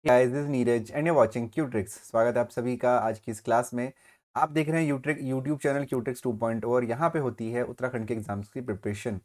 Guys this Neeraj and you watching क्यूट्रिक्स। स्वागत है आप सभी का आज की इस क्लास में। आप देख रहे हैं यूट्यूब चैनल क्यूट्रिक्स 2.0 और यहाँ पे होती है उत्तराखंड के एग्जाम्स की प्रिपरेशन।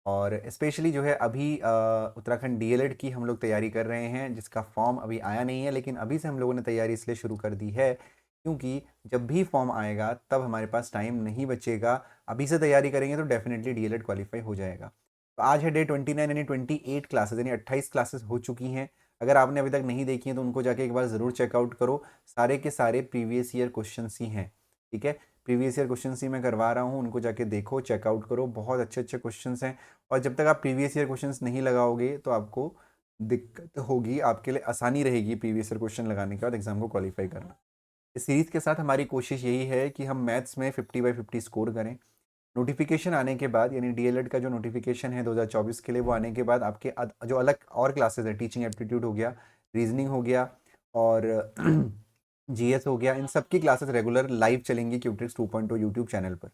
और स्पेशली जो है अभी उत्तराखंड डीएलएड की हम लोग तैयारी कर रहे हैं, जिसका फॉर्म अभी आया नहीं है, लेकिन अभी से हम लोगों ने तैयारी इसलिए शुरू कर दी है क्योंकि जब भी फॉर्म आएगा तब हमारे पास टाइम नहीं बचेगा। अभी से तैयारी करेंगे तो डेफिनेटली डीएलएड क्वालिफाई हो जाएगा। तो आज है डे 29 यानी 28 क्लासेस यानी 28 क्लासेस हो चुकी हैं। अगर आपने अभी तक नहीं देखी है तो उनको जाके एक बार ज़रूर चेकआउट करो। सारे के सारे प्रीवियस ईयर क्वेश्चन ही हैं, ठीक है। प्रीवियस ईयर क्वेश्चन ही मैं करवा रहा हूँ, उनको जाके देखो, चेकआउट करो, बहुत अच्छे अच्छे क्वेश्चन हैं। और जब तक आप प्रीवियस ईयर क्वेश्चन नहीं लगाओगे तो आपको दिक्कत होगी, आपके लिए आसानी रहेगी प्रीवियस ईयर क्वेश्चन लगाने के बाद एग्जाम को क्वालिफाई करना। इस सीरीज़ के साथ हमारी कोशिश यही है कि हम मैथ्स में 50/50 स्कोर करें। नोटिफिकेशन आने के बाद यानी डीएलएड का जो नोटिफिकेशन है 2024 के लिए, वो आने के बाद आपके जो अलग और क्लासेस है, टीचिंग एप्टीट्यूड हो गया, रीजनिंग हो गया और जीएस हो गया, इन सब की क्लासेस रेगुलर लाइव चलेंगी क्यूट्रिक्स 2.0 यूट्यूब चैनल पर।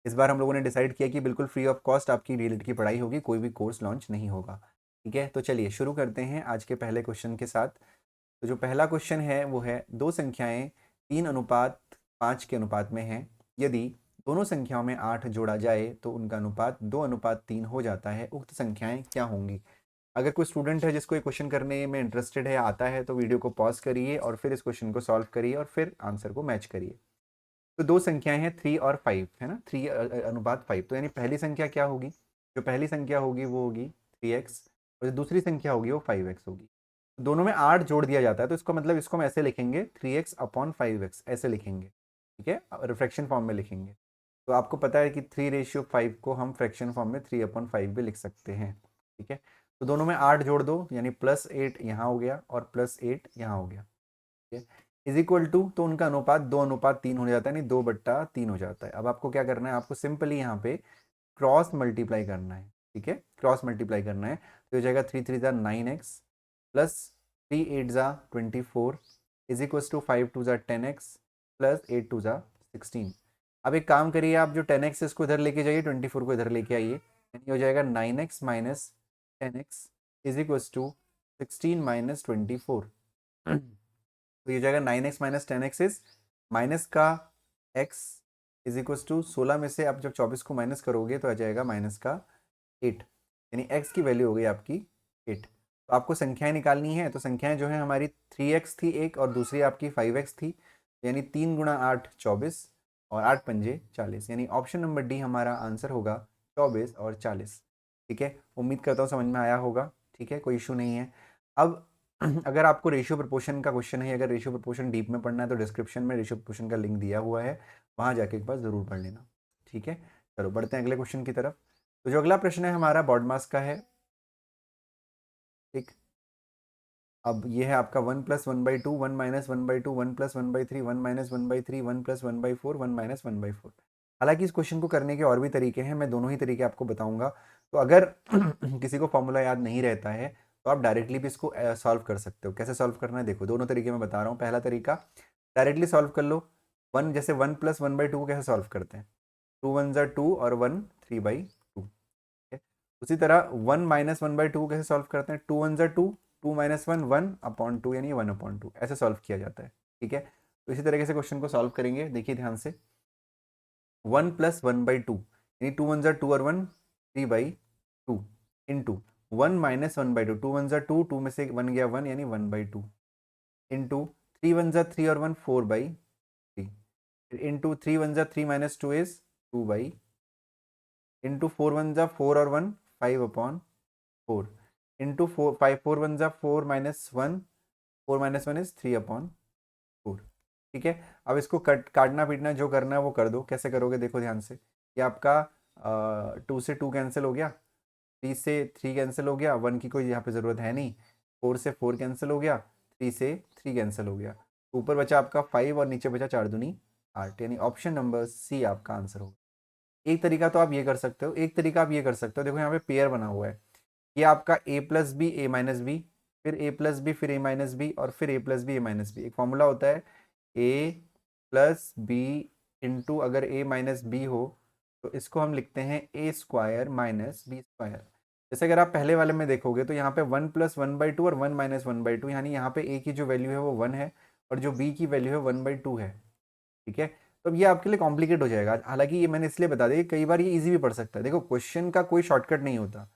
इस बार हम लोगों ने डिसाइड किया कि बिल्कुल फ्री ऑफ कॉस्ट आपकी डीएलएड की पढ़ाई होगी, कोई भी कोर्स लॉन्च नहीं होगा, ठीक है। तो चलिए शुरू करते हैं आज के पहले क्वेश्चन के साथ। तो जो पहला क्वेश्चन है वो है, दो संख्याएं 3:5 के अनुपात में हैं। यदि दोनों संख्याओं में 8 जोड़ा जाए तो उनका अनुपात 2:3 हो जाता है। उक्त संख्याएं क्या होंगी? अगर कोई स्टूडेंट है जिसको ये क्वेश्चन करने में इंटरेस्टेड है, आता है, तो वीडियो को पॉज करिए और फिर इस क्वेश्चन को सॉल्व करिए और फिर आंसर को मैच करिए। तो दो संख्याएं हैं 3 और 5, है ना, 3:5। तो यानी पहली संख्या क्या होगी? जो पहली संख्या होगी वो होगी 3x और जो दूसरी संख्या होगी वो 5x होगी। दोनों में 8 जोड़ दिया जाता है तो इसको मतलब इसको हम ऐसे लिखेंगे 3x/5x, ऐसे लिखेंगे, ठीक है, रिफ्रैक्शन फॉर्म में लिखेंगे। तो आपको पता है कि 3:5 को हम फ्रैक्शन फॉर्म में 3/5 भी लिख सकते हैं, ठीक है। तो दोनों में 8 जोड़ दो यानी +8 यहाँ हो गया और +8 यहाँ हो गया, ठीक है। इज इक्वल टू, तो उनका अनुपात 2:3 हो जाता है, यानी 2/3 हो जाता है। अब आपको क्या करना है, आपको सिंपली यहाँ पे क्रॉस मल्टीप्लाई करना है, ठीक है, क्रॉस मल्टीप्लाई करना है। तो हो जाएगा 3×3 = 9x plus 3×8 = 24 is equal to 5×2 = 10x plus 8×2 = 16। अब एक काम करिए, आप जो 10x इसको इधर लेके जाइए, 24 को इधर लेके आइए, यानी हो जाएगा 9x minus 10x is equal to 16 - 24। तो ये हो जाएगा 9x - 10x इज माइनस का x इज इक्वल टू 16 में से आप जब 24 को माइनस करोगे तो आ जाएगा -8, यानी x की वैल्यू हो गई आपकी 8। तो आपको संख्याएं निकालनी है, तो संख्याएं जो है हमारी 3x थी एक और दूसरी आपकी 5x थी, यानी 3 × 8 = 24 और 8×5 = 40, यानी ऑप्शन नंबर डी हमारा आंसर होगा 24 और 40, ठीक है। उम्मीद करता हूँ समझ में आया होगा, ठीक है, कोई इशू नहीं है। अब अगर आपको रेशियो प्रोपोर्शन का क्वेश्चन है, अगर रेशियो प्रोपोर्शन डीप में पढ़ना है तो डिस्क्रिप्शन में रेशियो प्रोपोर्शन का लिंक दिया हुआ है, वहाँ जाके एक बार ज़रूर पढ़ लेना, ठीक है। चलो बढ़ते हैं अगले क्वेश्चन की तरफ। तो जो अगला प्रश्न है हमारा बॉड मास का है, ठीक। अब ये है आपका 1+1/2, 1-1/2, 1+1/3, 1-1/3, 1+1/4, 1-1/4। हालांकि इस क्वेश्चन को करने के और भी तरीके हैं, मैं दोनों ही तरीके आपको बताऊंगा। तो अगर किसी को फॉर्मूला याद नहीं रहता है तो आप डायरेक्टली भी इसको सॉल्व कर सकते हो। कैसे सॉल्व करना है देखो, दोनों तरीके मैं बता रहा हूँ। पहला तरीका डायरेक्टली सॉल्व कर लो। जैसे 1+1/2 को कैसे सॉल्व करते हैं, 2 × 1 = 2 और 1 3/2, उसी तरह 1-1/2 कैसे सॉल्व करते हैं, 2 × 1 = 2, 2 - 1 1/2, यानी 1/2 ऐसे सॉल्व किया जाता है, ठीक है। तो इसी तरीके से क्वेश्चन को सॉल्व करेंगे, देखिए ध्यान से। 1+1/2 यानी 2 × 1 = 2 और 1 3/2 इंटू 1 - 1/2, 2 × 1 = 2, 2 में से 1 गया 1 यानी 1/2 इंटू 3 × 1 = 3 और 1 4/3 इंटू 3 × 1 = 3 - 2 इज 2/, इंटू 4 × 1 = 4 और 1 5/4 इंटू 4 1 = 4 - 1, 4 - 1 इज 3/4, ठीक है। अब इसको काटना पीटना जो करना है वो कर दो। कैसे करोगे देखो ध्यान से, ये आपका 2 से 2 कैंसिल हो गया, 3 से 3 कैंसिल हो गया, 1 की कोई यहाँ पे ज़रूरत है नहीं, 4 से 4 कैंसिल हो गया, 3 से 3 कैंसिल हो गया, ऊपर बचा आपका 5 और नीचे बचा 4 दूनी 8, यानी ऑप्शन नंबर सी आपका आंसर होगा। एक तरीका तो आप ये कर सकते हो, एक तरीका आप ये कर सकते हो, देखो यहाँ पे पेयर बना हुआ है, ये आपका a+b a-b, फिर a+b फिर a-b और फिर a+b a-b। एक फॉर्मूला होता है a+b इंटू, अगर a - b हो तो इसको हम लिखते हैं a² - b²। जैसे अगर आप पहले वाले में देखोगे तो यहाँ पे 1+1/2 और 1-1/2, यानी यहाँ पे ए की जो वैल्यू है वो 1 है और जो बी की वैल्यू है 1/2 है। ठीक है, तो अब ये आपके लिए कॉम्प्लिकेट हो जाएगा। हालांकि ये मैंने इसलिए बता दिया कि कई बार ये इजी भी पड़ सकता है। देखो, क्वेश्चन का कोई शॉर्टकट नहीं होता,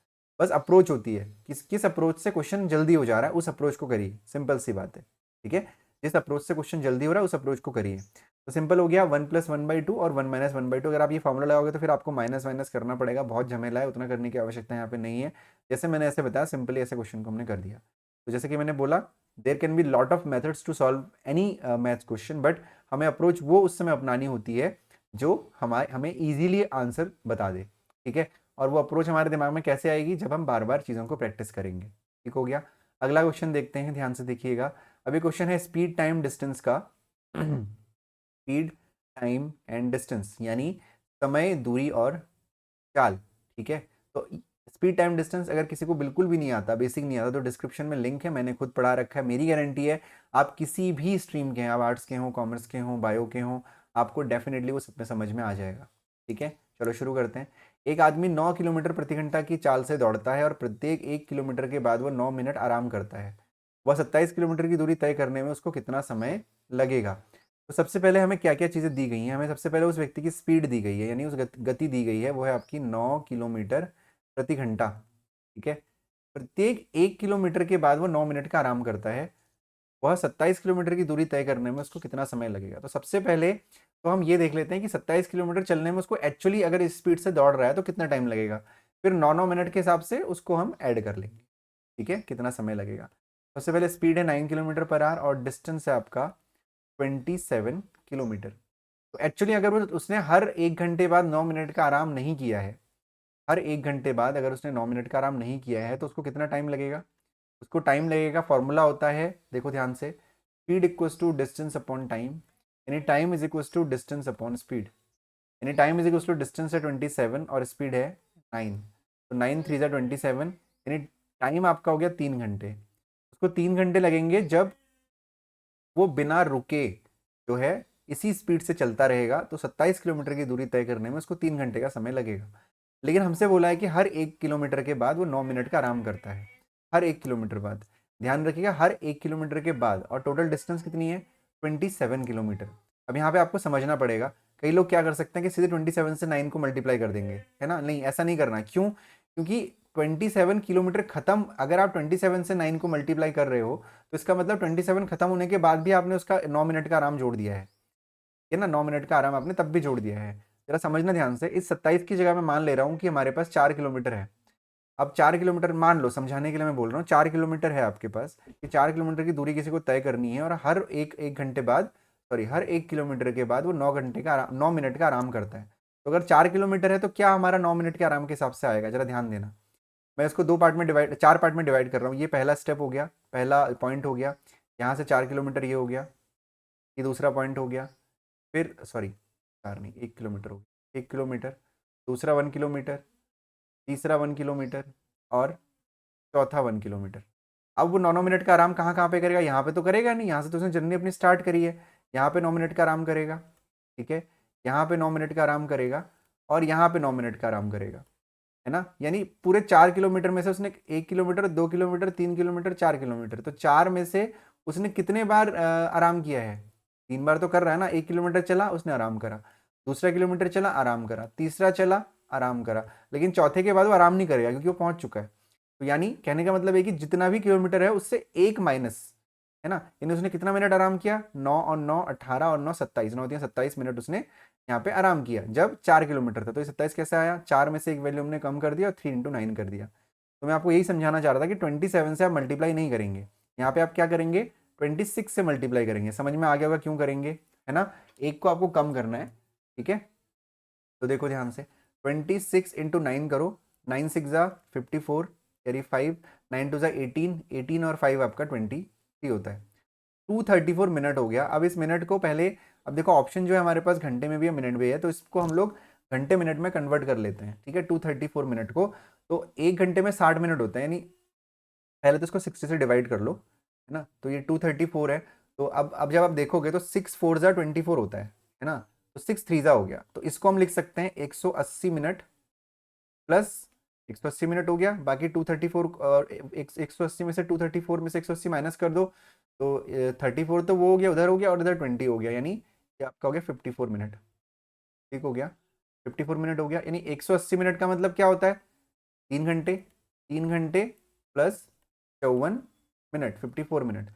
बस अप्रोच होती है। किस किस अप्रोच से क्वेश्चन जल्दी हो जा रहा है उस अप्रोच को करिए, सिंपल सी बात है। ठीक है, जिस अप्रोच से क्वेश्चन जल्दी हो रहा है उस अप्रोच को करिए। तो सिंपल हो गया 1+1/2 और 1-1/2। अगर आप ये फॉर्मूला लगाओगे तो फिर आपको माइनस माइनस करना पड़ेगा, बहुत झमेला है, उतना करने की आवश्यकता यहाँ पे नहीं है। जैसे मैंने ऐसे बताया, सिंपली ऐसे क्वेश्चन को हमने कर दिया। तो जैसे कि मैंने बोला, there can be lot of methods to solve any maths question, but हमें अप्रोच वो उस समय अपनानी होती है जो हमें इजीली आंसर बता दे। ठीक है, और वो अप्रोच हमारे दिमाग में कैसे आएगी, जब हम बार बार चीज़ों को प्रैक्टिस करेंगे। ठीक हो गया। अगला क्वेश्चन देखते हैं, ध्यान से देखिएगा। अभी क्वेश्चन है स्पीड टाइम डिस्टेंस का। स्पीड टाइम एंड डिस्टेंस यानी समय, दूरी और चाल। ठीक है, तो स्पीड टाइम डिस्टेंस अगर किसी को बिल्कुल भी नहीं आता, बेसिक नहीं आता, तो डिस्क्रिप्शन में लिंक है, मैंने खुद पढ़ा रखा है। मेरी गारंटी है आप किसी भी स्ट्रीम के हैं, आप आर्ट्स के हों, कॉमर्स के हों, बायो के हों, आपको डेफिनेटली वो सब में समझ में आ जाएगा। ठीक है, चलो शुरू करते हैं। एक आदमी 9 किलोमीटर प्रति घंटा की चाल से दौड़ता है और प्रत्येक 1 किलोमीटर के बाद वो 9 मिनट आराम करता है। वह 27 किलोमीटर की दूरी तय करने में उसको कितना समय लगेगा? तो सबसे पहले हमें क्या क्या चीज़ें दी गई हैं? हमें सबसे पहले उस व्यक्ति की स्पीड दी गई है, यानी उस गति दी गई है, वो है आपकी 9 किलोमीटर प्रति घंटा। ठीक है, प्रत्येक 1 किलोमीटर के बाद वो 9 मिनट का आराम करता है। वह 27 किलोमीटर की दूरी तय करने में उसको कितना समय लगेगा? तो सबसे पहले तो हम ये देख लेते हैं कि 27 किलोमीटर चलने में उसको एक्चुअली अगर इस स्पीड से दौड़ रहा है तो कितना टाइम लगेगा। फिर 9-9 मिनट के हिसाब से उसको हम ऐड कर लेंगे। ठीक है, कितना समय लगेगा। सबसे पहले स्पीड है 9 किलोमीटर पर आवर और डिस्टेंस है आपका 27 किलोमीटर। तो एक्चुअली अगर उसने हर 1 घंटे बाद 9 मिनट का आराम नहीं किया है, हर 1 घंटे बाद अगर उसने 9 मिनट का आराम नहीं किया है तो उसको कितना टाइम लगेगा? उसको टाइम लगेगा, फॉर्मूला होता है, देखो ध्यान से, speed equals to distance upon time, यानी time is equals to distance upon speed. यानी time is equals to distance है 27 और स्पीड है 9, तो 9 3 27, यानी टाइम आपका हो गया 3 घंटे। उसको 3 घंटे लगेंगे जब वो बिना रुके जो है इसी स्पीड से चलता रहेगा, तो 27 किलोमीटर की दूरी तय करने में उसको 3 घंटे का समय लगेगा। लेकिन हमसे बोला है कि हर 1 किलोमीटर के बाद वो 9 मिनट का आराम करता है, हर 1 किलोमीटर बाद। ध्यान रखिएगा, हर 1 किलोमीटर के बाद। और टोटल डिस्टेंस कितनी है? 27 किलोमीटर। अब यहाँ पे आपको समझना पड़ेगा, कई लोग क्या कर सकते हैं कि सीधे 27 से 9 को मल्टीप्लाई कर देंगे, है ना? नहीं, ऐसा नहीं करना। क्यों? क्योंकि 27 किलोमीटर खत्म, अगर आप 27 से 9 को मल्टीप्लाई कर रहे हो तो इसका मतलब 27 खत्म होने के बाद भी आपने उसका 9 मिनट का आराम जोड़ दिया है ना? 9 मिनट का आराम आपने तब भी जोड़ दिया है। जरा समझना ध्यान से, इस 27 की जगह मैं मान ले रहा हूँ कि हमारे पास 4 किलोमीटर है। अब 4 किलोमीटर मान लो, समझाने के लिए मैं बोल रहा हूँ, 4 किलोमीटर है आपके पास, कि 4 किलोमीटर की दूरी किसी को तय करनी है और हर एक घंटे बाद, सॉरी, हर 1 किलोमीटर के बाद वो 9 घंटे का 9 मिनट का आराम करता है। तो अगर 4 किलोमीटर है तो क्या हमारा 9 मिनट के आराम के हिसाब से आएगा? जरा ध्यान देना। मैं इसको 4 पार्ट में डिवाइड कर रहा हूँ। ये पहला स्टेप हो गया, पहला पॉइंट हो गया। यहाँ से 4 किलोमीटर ये हो गया, ये दूसरा पॉइंट हो गया। फिर सॉरी, 4 नहीं, 1 किलोमीटर हो गया, 1 किलोमीटर, दूसरा 1 किलोमीटर, तीसरा 1 किलोमीटर और चौथा 1 किलोमीटर। अब वो 9-9 मिनट का आराम कहाँ कहाँ पे करेगा? यहाँ पे तो करेगा नहीं, यहाँ से तो उसने जर्नी अपनी स्टार्ट करी है। यहाँ पे 9 मिनट का आराम करेगा, ठीक है, यहाँ पे 9 मिनट का आराम करेगा और यहाँ पे 9 मिनट का आराम करेगा, है ना? यानी पूरे 4 किलोमीटर में से उसने 1 किलोमीटर, 2 किलोमीटर, 3 किलोमीटर, 4 किलोमीटर, तो 4 में से उसने कितने बार आराम किया है? 3 बार तो कर रहा है ना। 1 किलोमीटर चला, उसने आराम करा, दूसरा किलोमीटर चला, आराम करा, तीसरा चला, आराम करा, लेकिन चौथे के बाद वो आराम नहीं करेगा क्योंकि वो पहुंच चुका है। तो यानी कहने का मतलब है कि जितना भी किलोमीटर है उससे एक माइनस, है ना? यानी उसने कितना मिनट आराम किया? 9 और 9 18 और 9 27, 9 27 मिनट उसने यहाँ पे आराम किया जब 4 किलोमीटर था। तो ये 27 कैसे आया? 4 में से एक वैल्यू हमने कम कर दिया और 3 × 9 कर दिया। तो मैं आपको यही समझाना चाह रहा था कि 27 से आप मल्टीप्लाई नहीं करेंगे, यहाँ पे आप क्या करेंगे? 26 से मल्टीप्लाई करेंगे। समझ में आ गया होगा क्यों करेंगे, है ना? एक को आपको कम करना है, ठीक है? तो देखो ध्यान से, 26 × 9 करो, 9 6 × 54, कैरी 5, 9 2 18, 18 और 5 आपका 23 होता है। 234 मिनट हो गया। अब इस मिनट को पहले, अब देखो ऑप्शन जो है हमारे पास घंटे में भी है, मिनट भी है, तो इसको हम लोग घंटे मिनट में कन्वर्ट कर लेते हैं, ठीक है? 234 मिनट को, तो 1 घंटे में 60 मिनट होता है, यानी पहले तो इसको 60 से डिवाइड कर लो, है ना? तो ये 234 है। तो अब जब आप देखोगे तो 6 4 = 24 होता है ना? तो 6 3 हो गया, तो इसको हम लिख सकते हैं 180 मिनट प्लस 180 मिनट हो गया, बाकी 234 और 180 में से 234 में से 180 माइनस कर दो, तो 34 तो वो हो गया, उधर हो गया, और इधर 20 हो गया, यानी ये आपका हो गया 54 मिनट। ठीक हो गया, 54 मिनट हो गया। यानी 180 मिनट का मतलब क्या होता है, 3 घंटे, 3 घंटे प्लस 54 मिनट, 54 मिनट।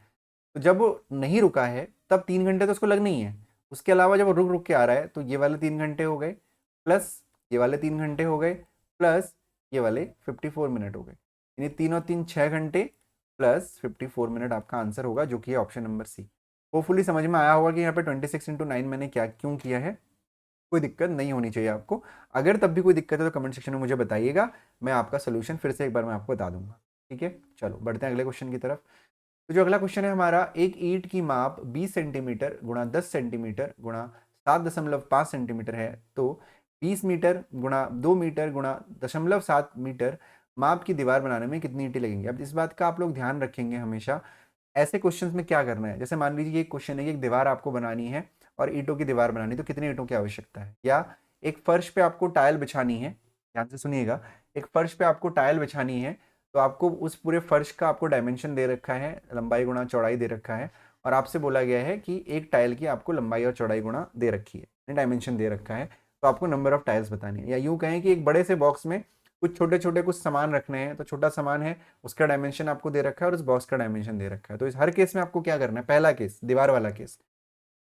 तो जब वो नहीं रुका है तब 3 घंटे तो उसको लगने ही है, उसके अलावा जब वो रुक रुक के आ रहा है तो ये वाले 3 घंटे हो गए, प्लस ये वाले 3 घंटे हो गए, प्लस ये वाले 54 मिनट हो गए। यानी 3 और 3 6 घंटे प्लस 54 मिनट आपका आंसर होगा, जो कि है ऑप्शन नंबर सी। होपफुली समझ में आया होगा कि यहाँ पे 26 × 9 मैंने क्या क्यों किया है। कोई दिक्कत नहीं होनी चाहिए आपको। अगर तब भी कोई दिक्कत है तो कमेंट सेक्शन में मुझे बताइएगा, मैं आपका सोल्यूशन फिर से एक बार मैं आपको बता दूंगा। ठीक है, चलो बढ़ते हैं अगले क्वेश्चन की तरफ। तो जो अगला क्वेश्चन है हमारा, एक ईंट की माप 20 सेंटीमीटर गुणा 10 सेंटीमीटर गुणा 7.5 सेंटीमीटर है, तो 20 मीटर गुणा 2 मीटर गुणा 0.7 मीटर माप की दीवार बनाने में कितनी ईंटें लगेंगी। अब इस बात का आप लोग ध्यान रखेंगे हमेशा, ऐसे क्वेश्चंस में क्या करना है, जैसे मान लीजिए ये क्वेश्चन है कि एक दीवार आपको बनानी है और ईंटों की दीवार बनानी, तो कितने ईंटों की आवश्यकता है, या एक फर्श पे आपको टाइल बिछानी है, ध्यान से सुनिएगा, एक फर्श पे आपको टाइल बिछानी है, तो आपको उस पूरे फर्श का आपको डायमेंशन दे रखा है, लंबाई गुणा चौड़ाई दे रखा है, और आपसे बोला गया है कि एक टाइल की आपको लंबाई और चौड़ाई गुणा दे रखी है, डायमेंशन दे रखा है, तो आपको नंबर ऑफ टाइल्स बतानी है। या यूं कहें कि एक बड़े से बॉक्स में कुछ छोटे छोटे कुछ सामान रखने हैं, तो छोटा सामान है उसका डायमेंशन आपको दे रखा है और उस बॉक्स का डायमेंशन दे रखा है। तो इस हर केस में आपको क्या करना है, पहला केस दीवार वाला केस,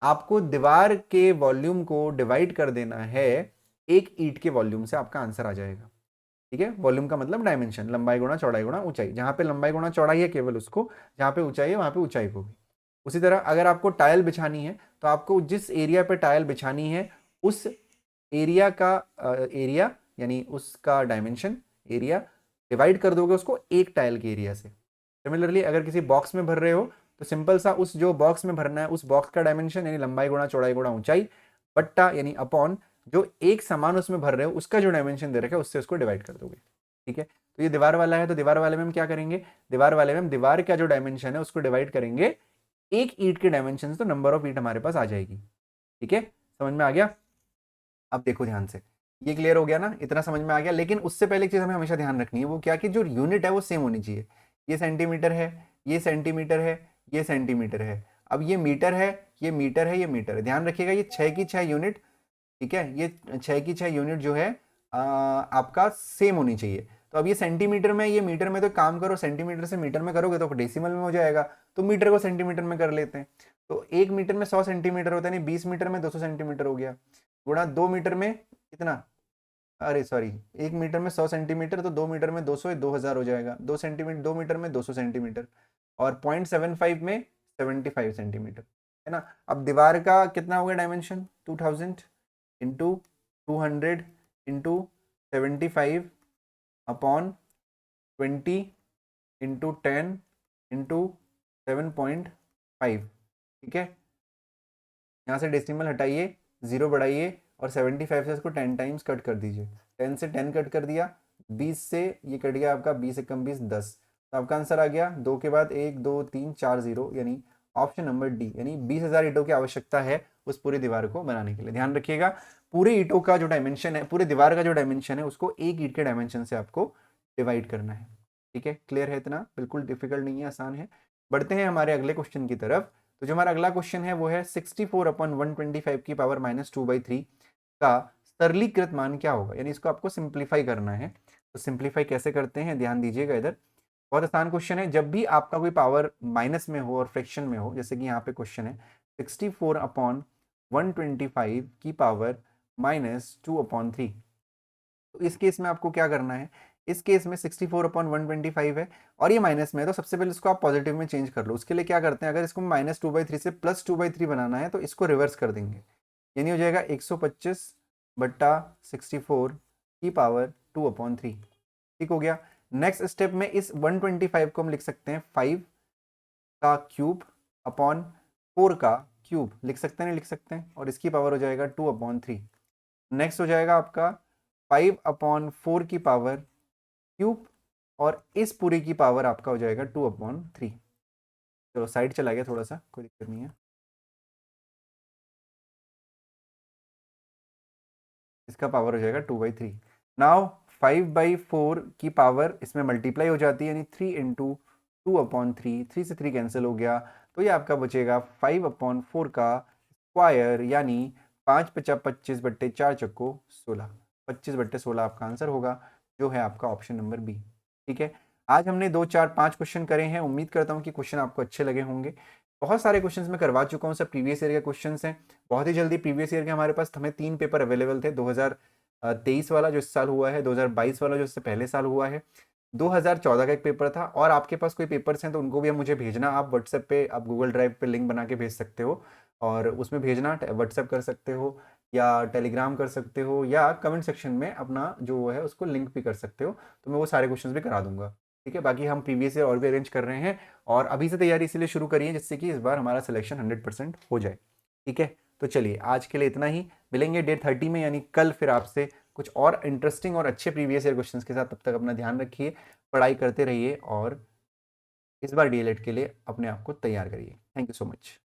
आपको दीवार के वॉल्यूम को डिवाइड कर देना है एक ईंट के वॉल्यूम से, आपका आंसर आ जाएगा। ठीक है, वॉल्यूम का मतलब डायमेंशन, लंबाई गुणा चौड़ाई गुणा ऊंचाई, जहां पे लंबाई गुणा चौड़ाई है केवल उसको, जहां पे ऊंचाई है वहां पे ऊंचाई को भी। उसी तरह अगर आपको टाइल बिछानी है, तो आपको जिस एरिया पे टाइल बिछानी है उस एरिया का एरिया यानी उसका डायमेंशन एरिया डिवाइड कर दोगे उसको एक टाइल के एरिया से। सिमिलरली अगर किसी बॉक्स में भर रहे हो, तो सिंपल सा उस जो बॉक्स में भरना है उस बॉक्स का डायमेंशन यानी लंबाई गुणा चौड़ाई गुणा ऊंचाई बट्टा यानी अपॉन जो एक सामान उसमें भर रहे हो उसका जो डायमेंशन दे रखा है उससे उसको डिवाइड कर दोगे। ठीक है, तो ये दीवार वाला है, तो दीवार वाले में हम क्या करेंगे, दीवार वाले में हम दीवार का जो डायमेंशन है उसको डिवाइड करेंगे एक ईंट के डायमेंशन, तो नंबर ऑफ ईंट हमारे पास आ जाएगी। ठीक है, समझ में आ गया। अब देखो ध्यान से, ये क्लियर हो गया ना, इतना समझ में आ गया। लेकिन उससे पहले एक चीज हमें हमेशा ध्यान रखनी है, वो क्या कि जो यूनिट है वो सेम होनी चाहिए। ये सेंटीमीटर है, ये सेंटीमीटर है, ये सेंटीमीटर है, अब ये मीटर है, ये मीटर है, ये मीटर है। ध्यान रखिएगा ये 6 की 6 यूनिट, ठीक है, ये 6 की 6 यूनिट जो है आपका सेम होनी चाहिए। तो अब ये सेंटीमीटर में, ये मीटर में, तो काम करो सेंटीमीटर से मीटर में करोगे तो डेसिमल में हो जाएगा, तो मीटर को सेंटीमीटर में कर लेते हैं। तो 1 मीटर में 100 सेंटीमीटर होता है, नहीं 20 मीटर में 200 सेंटीमीटर हो गया, गुणा 2 मीटर में कितना, अरे सॉरी, 1 मीटर में 100 सेंटीमीटर, तो 2 मीटर में 200 2000 हो जाएगा, 2 सेंटीमीटर 2 मीटर में 200 सेंटीमीटर, और 0.75 में 75 सेंटीमीटर, है ना। अब दीवार का कितना हो गया dimension, 2000 into 200 into 75 upon 20 into 10 into 7.5। ठीक है, यहाँ से डेसिमल हटाइए, जीरो बढ़ाइए, और 75 से इसको 10 टाइम्स कट कर दीजिए। 10 से 10 कट कर दिया, 20 से ये कट गया आपका, 20 से कम 20 10, तो आपका आंसर आ गया 2 के बाद 1 2 3 4 0, यानी ऑप्शन नंबर डी, यानी 20,000 ईंटों की आवश्यकता है उस पूरी दीवार को बनाने के लिए। ध्यान रखिएगा, पूरे ईंटों का जो डायमेंशन है, पूरे दीवार का जो डायमेंशन है, उसको एक ईंट के डायमेंशन से आपको डिवाइड करना है। ठीक है, क्लियर है इतना, बिल्कुल डिफिकल्ट नहीं है, आसान है। बढ़ते हैं हमारे अगले क्वेश्चन की तरफ। तो जो हमारा अगला क्वेश्चन है वो है 64/125 की पावर -2/3 का सरलीकृत मान क्या होगा, यानी इसको आपको सिंप्लीफाई करना है। तो सिंप्लीफाई कैसे करते हैं, ध्यान दीजिएगा इधर, बहुत आसान क्वेश्चन है। जब भी आपका कोई पावर माइनस में हो और फ्रैक्शन में हो, जैसे कि यहाँ पे क्वेश्चन है 64/125 की पावर -2/3, तो इस केस में आपको क्या करना है, इस केस में 64/125 है और ये माइनस में है, तो सबसे पहले इसको आप पॉजिटिव में चेंज कर लो। उसके लिए क्या करते हैं, अगर इसको -2/3 से +2/3 बनाना है तो इसको रिवर्स कर देंगे, यानी हो जाएगा 125/64 की पावर 2/3। ठीक हो गया। नेक्स्ट स्टेप में इस 125 को हम लिख सकते हैं 5 का क्यूब अपॉन 4 का क्यूब, लिख सकते हैं नहीं लिख सकते हैं, और इसकी पावर हो जाएगा 2/3। नेक्स्ट हो जाएगा आपका 5/4 की पावर क्यूब, और इस पूरी की पावर आपका हो जाएगा 2/3। चलो साइड चला गया थोड़ा सा, कोई दिक्कत नहीं है। इसका पावर हो जाएगा 2/3। नाउ 5/4 की पावर इसमें मल्टीप्लाई हो जाती है, यानी 3 इंटू 2/3, 3 से 3 कैंसिल हो गया, तो ये आपका बचेगा 5/4 का स्क्वायर, यानी 5×5=25 16, 25/16 आपका आंसर होगा, जो है आपका ऑप्शन नंबर बी। ठीक है, आज हमने 2 4 5 क्वेश्चन करे हैं। उम्मीद करता हूँ कि क्वेश्चन आपको अच्छे लगे होंगे। बहुत सारे क्वेश्चंस मैं करवा चुका हूँ, सब प्रीवियस ईयर के क्वेश्चंस हैं। बहुत ही जल्दी प्रीवियस ईयर के हमारे पास हमें 3 पेपर अवेलेबल थे। 2023 वाला जो इस साल हुआ है, 2022 वाला जो इससे पहले साल हुआ है, 2014 का एक पेपर था। और आपके पास कोई पेपर्स हैं तो उनको भी आप मुझे भेजना। आप व्हाट्सएप पे, आप गूगल ड्राइव पे लिंक बना के भेज सकते हो और उसमें भेजना। व्हाट्सएप कर सकते हो या टेलीग्राम कर सकते हो या कमेंट सेक्शन में अपना जो है उसको लिंक भी कर सकते हो, तो मैं वो सारे क्वेश्चंस भी करा दूंगा। ठीक है, बाकी हम प्रीवियस ईयर और भी अरेंज कर रहे हैं और अभी से तैयारी इसलिए शुरू करिए जिससे कि इस बार हमारा सिलेक्शन 100% हो जाए। ठीक है, तो चलिए आज के लिए इतना ही। मिलेंगे डे 30 में, यानी कल, फिर आपसे कुछ और इंटरेस्टिंग और अच्छे प्रीवियस ईयर क्वेश्चंस के साथ। तब तक अपना ध्यान रखिए, पढ़ाई करते रहिए और इस बार डीएलएड के लिए अपने आप को तैयार करिए। Thank you so much.